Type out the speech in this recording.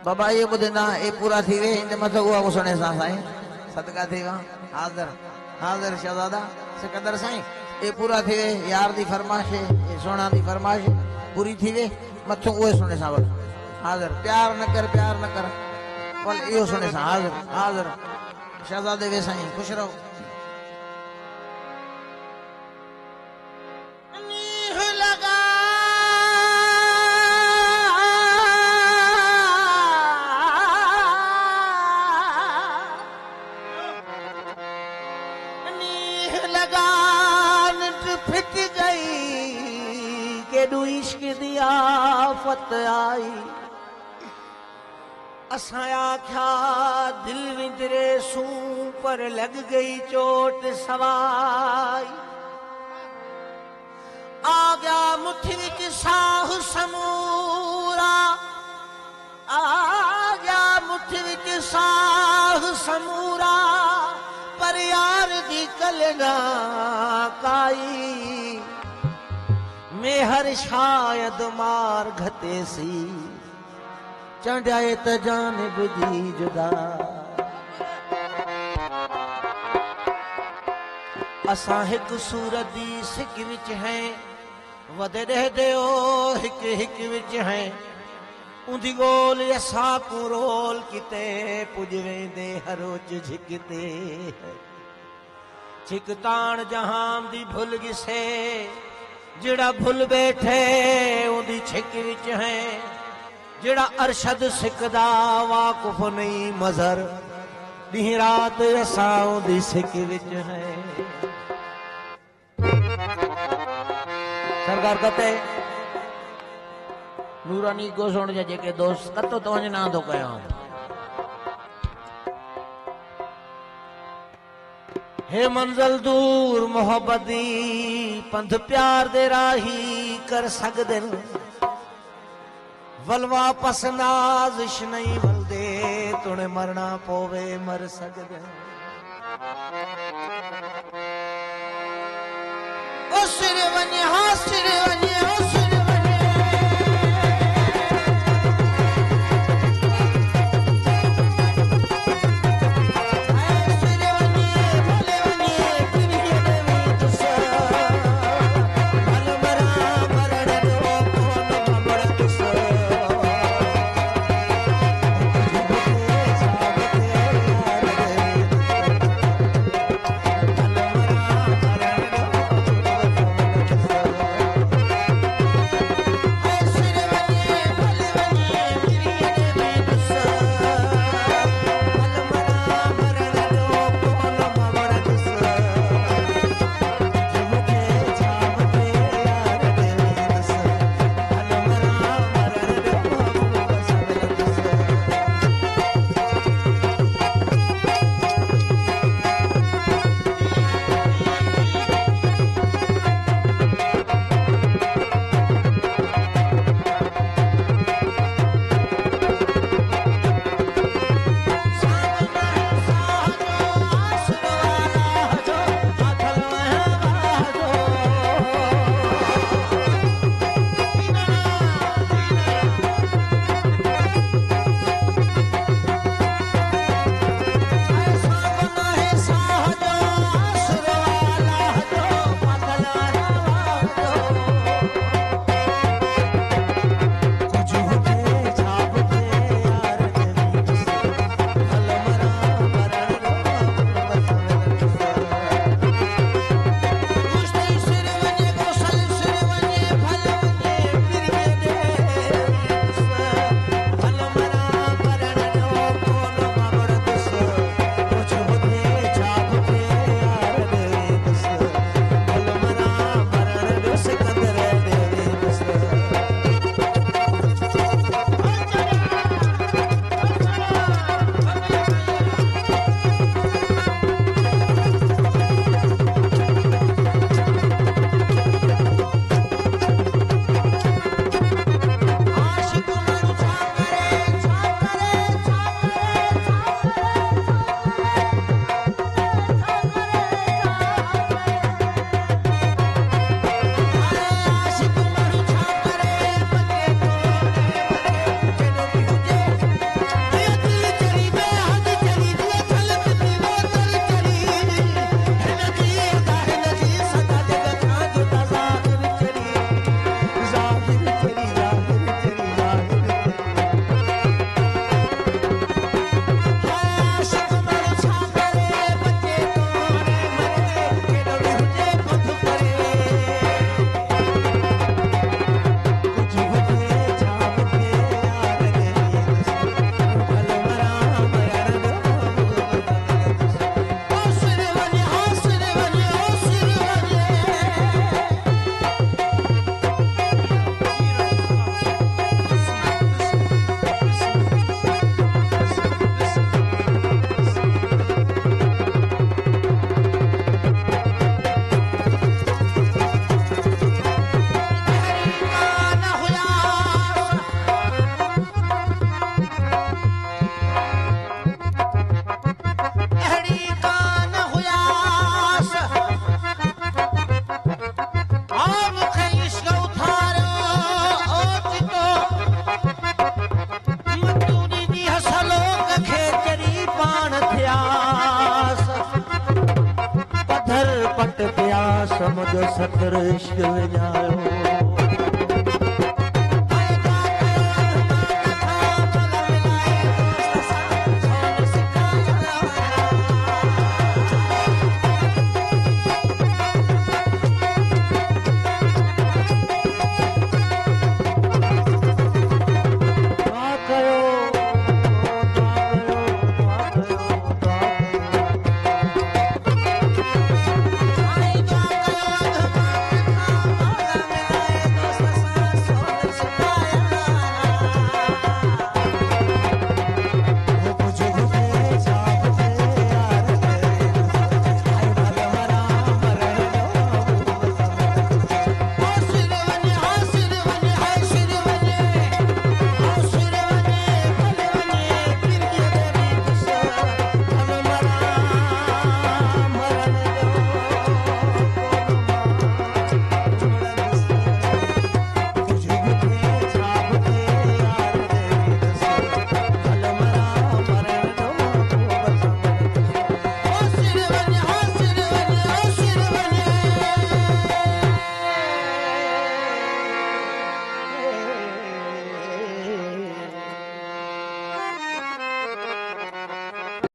बाबा ये बुधना ये पूरा थी वे इन मत हुआ वो सुने सा साईं सदका थी वा हाजिर हाजिर शहजादा सिकंदर साईं ये पूरा थी वे यार दी फरमाइश ये सोना दी फरमाइश पूरी थी वे मत वो सुने सा बस हाजिर प्यार न कर बोल यो सुने सा हाजिर हाजिर शहजादे वे साईं खुश रहो इश्क दी आफत आई असा आख्या दिल विंदरे सू पर लग गई चोट सवाई आ गया मुट्ठी विच साह समूरा आ गया मुट्ठी विच साह समूरा पर यार दी कलना काई मेहर शायद मार घते सी चंडाए त जानिब दी जुदा असां हिक सूरत दी सिक विच हैं वदे रहदे ओ हिक हिक विच हैं उंदी गोल असां को रोल किते पुज वेंदे हरोच झिकते छिक ताण जहां दी भुल गिसे जिड़ा भुल बैठे उदी छिक विच है जिड़ा अरशद सिकदा वाकुफ नहीं मजर दी रात असा उदी सिक विच है सरकार कहते नूरानी को सुन जे के दोस्त कतो तो ना तो कया हे मंजिल दूर मोहब्बत दी पंथ प्यार दे राही कर सकदे वल वापस नाजिश नहीं वलदे तुने मरना पोवे मर सकदे ओ सिर वने हाँ सिर वने ओ सिर मुझो सतर इश्क विञायो